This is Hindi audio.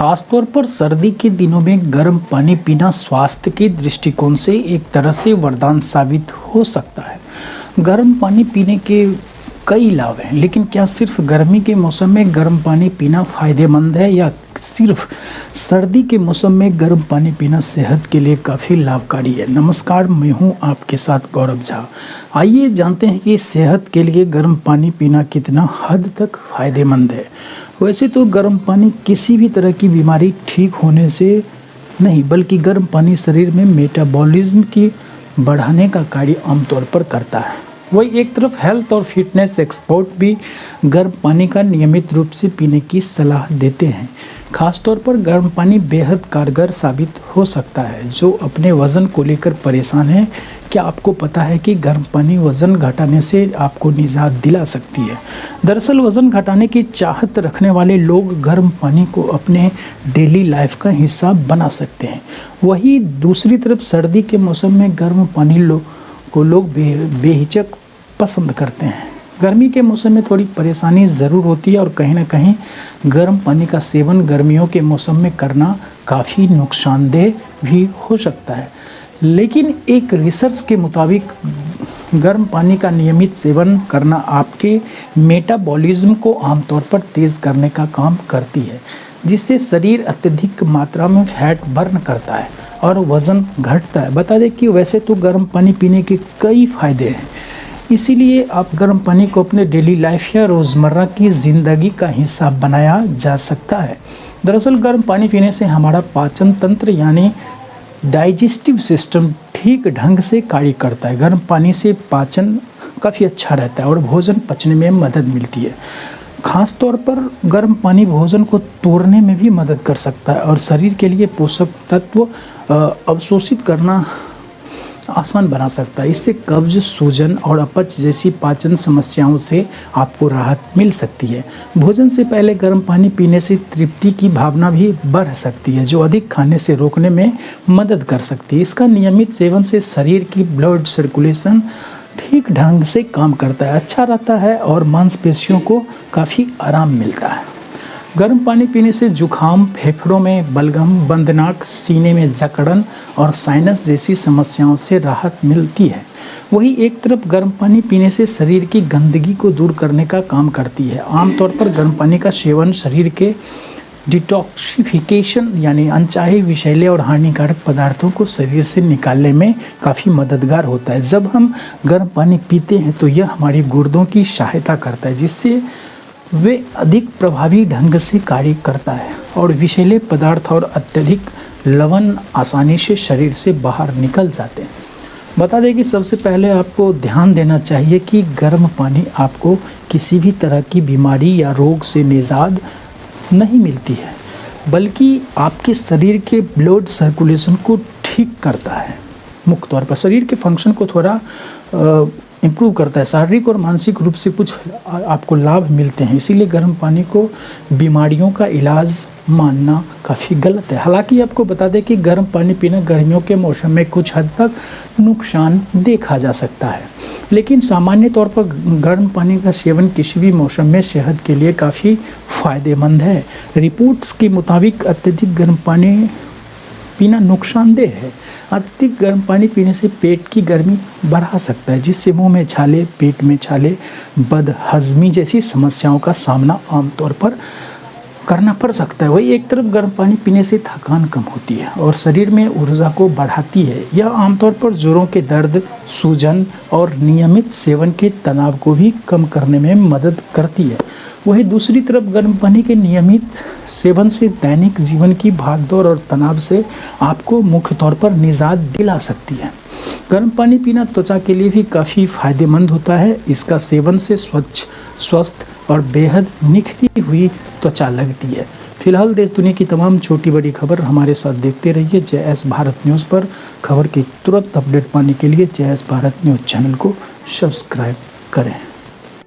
खासतौर पर सर्दी के दिनों में गर्म पानी पीना स्वास्थ्य के दृष्टिकोण से एक तरह से वरदान साबित हो सकता है। गर्म पानी पीने के कई लाभ हैं, लेकिन क्या सिर्फ गर्मी के मौसम में गर्म पानी पीना फायदेमंद है या सिर्फ सर्दी के मौसम में गर्म पानी पीना सेहत के लिए काफ़ी लाभकारी है। नमस्कार, मैं हूं आपके साथ गौरव झा। आइए जानते हैं कि सेहत के लिए गर्म पानी पीना कितना हद तक फायदेमंद है। वैसे तो गर्म पानी किसी भी तरह की बीमारी ठीक होने से नहीं, बल्कि गर्म पानी शरीर में मेटाबॉलिज्म की बढ़ाने का कार्य आमतौर पर करता है। वही एक तरफ हेल्थ और फिटनेस एक्सपर्ट भी गर्म पानी का नियमित रूप से पीने की सलाह देते हैं। खासतौर पर गर्म पानी बेहद कारगर साबित हो सकता है। जो अपने वज़न को लेकर परेशान है, क्या आपको पता है कि गर्म पानी वज़न घटाने से आपको निजात दिला सकती है। दरअसल वज़न घटाने की चाहत रखने वाले लोग गर्म पानी को अपने डेली लाइफ का हिस्सा बना सकते हैं। वहीं दूसरी तरफ सर्दी के मौसम में गर्म पानी लोग बेहिचक पसंद करते हैं। गर्मी के मौसम में थोड़ी परेशानी ज़रूर होती है और कहीं ना कहीं गर्म पानी का सेवन गर्मियों के मौसम में करना काफ़ी नुकसानदेह भी हो सकता है। लेकिन एक रिसर्च के मुताबिक गर्म पानी का नियमित सेवन करना आपके मेटाबॉलिज्म को आमतौर पर तेज़ करने का काम करती है, जिससे शरीर अत्यधिक मात्रा में फैट बर्न करता है और वज़न घटता है। बता दें कि वैसे तो गर्म पानी पीने के कई फ़ायदे हैं, इसीलिए आप गर्म पानी को अपने डेली लाइफ या रोज़मर्रा की ज़िंदगी का हिस्सा बनाया जा सकता है। दरअसल गर्म पानी पीने से हमारा पाचन तंत्र यानी डाइजेस्टिव सिस्टम ठीक ढंग से कार्य करता है। गर्म पानी से पाचन काफ़ी अच्छा रहता है और भोजन पचने में मदद मिलती है। ख़ास तौर पर गर्म पानी भोजन को तोड़ने में भी मदद कर सकता है और शरीर के लिए पोषक तत्व अवशोषित करना आसान बना सकता है। इससे कब्ज, सूजन और अपच जैसी पाचन समस्याओं से आपको राहत मिल सकती है। भोजन से पहले गर्म पानी पीने से तृप्ति की भावना भी बढ़ सकती है, जो अधिक खाने से रोकने में मदद कर सकती है। इसका नियमित सेवन से शरीर की ब्लड सर्कुलेशन ठीक ढंग से काम करता है, अच्छा रहता है और मांसपेशियों को काफ़ी आराम मिलता है। गर्म पानी पीने से जुखाम, फेफड़ों में बलगम, बंद नाक, सीने में जकड़न और साइनस जैसी समस्याओं से राहत मिलती है। वहीं एक तरफ गर्म पानी पीने से शरीर की गंदगी को दूर करने का काम करती है। आमतौर पर गर्म पानी का सेवन शरीर के डिटॉक्सिफिकेशन यानी अनचाहे विषैले और हानिकारक पदार्थों को शरीर से निकालने में काफ़ी मददगार होता है। जब हम गर्म पानी पीते हैं तो यह हमारी गुर्दों की सहायता करता है, जिससे वे अधिक प्रभावी ढंग से कार्य करता है और विषैले पदार्थ और अत्यधिक लवण आसानी से शरीर से बाहर निकल जाते हैं। बता दें कि सबसे पहले आपको ध्यान देना चाहिए कि गर्म पानी आपको किसी भी तरह की बीमारी या रोग से निजात नहीं मिलती है, बल्कि आपके शरीर के ब्लड सर्कुलेशन को ठीक करता है। मुख्य तौर पर शरीर के फंक्शन को थोड़ा इम्प्रूव करता है। शारीरिक और मानसिक रूप से कुछ आपको लाभ मिलते हैं। इसीलिए गर्म पानी को बीमारियों का इलाज मानना काफ़ी गलत है। हालांकि आपको बता दें कि गर्म पानी पीना गर्मियों के मौसम में कुछ हद तक नुकसान देखा जा सकता है, लेकिन सामान्य तौर पर गर्म पानी का सेवन किसी भी मौसम में सेहत के लिए काफ़ी फ़ायदेमंद है। रिपोर्ट्स के मुताबिक अत्यधिक गर्म पानी पीना नुकसानदेह है। अत्यधिक गर्म पानी पीने से पेट की गर्मी बढ़ा सकता है, जिससे मुंह में छाले, पेट में छाले, बदहज़मी जैसी समस्याओं का सामना आमतौर पर करना पड़ सकता है। वही एक तरफ गर्म पानी पीने से थकान कम होती है और शरीर में ऊर्जा को बढ़ाती है। यह आमतौर पर जोड़ों के दर्द, सूजन और नियमित सेवन के तनाव को भी कम करने में मदद करती है। वहीं दूसरी तरफ गर्म पानी के नियमित सेवन से दैनिक जीवन की भागदौड़ और तनाव से आपको मुख्य तौर पर निजात दिला सकती है। गर्म पानी पीना त्वचा के लिए भी काफ़ी फायदेमंद होता है। इसका सेवन से स्वच्छ, स्वस्थ और बेहद निखरी हुई त्वचा लगती है। फिलहाल देश दुनिया की तमाम छोटी बड़ी खबर हमारे साथ देखते रहिए। JS भारत न्यूज़ पर खबर की तुरंत अपडेट पाने के लिए JS भारत न्यूज़ चैनल को सब्सक्राइब करें।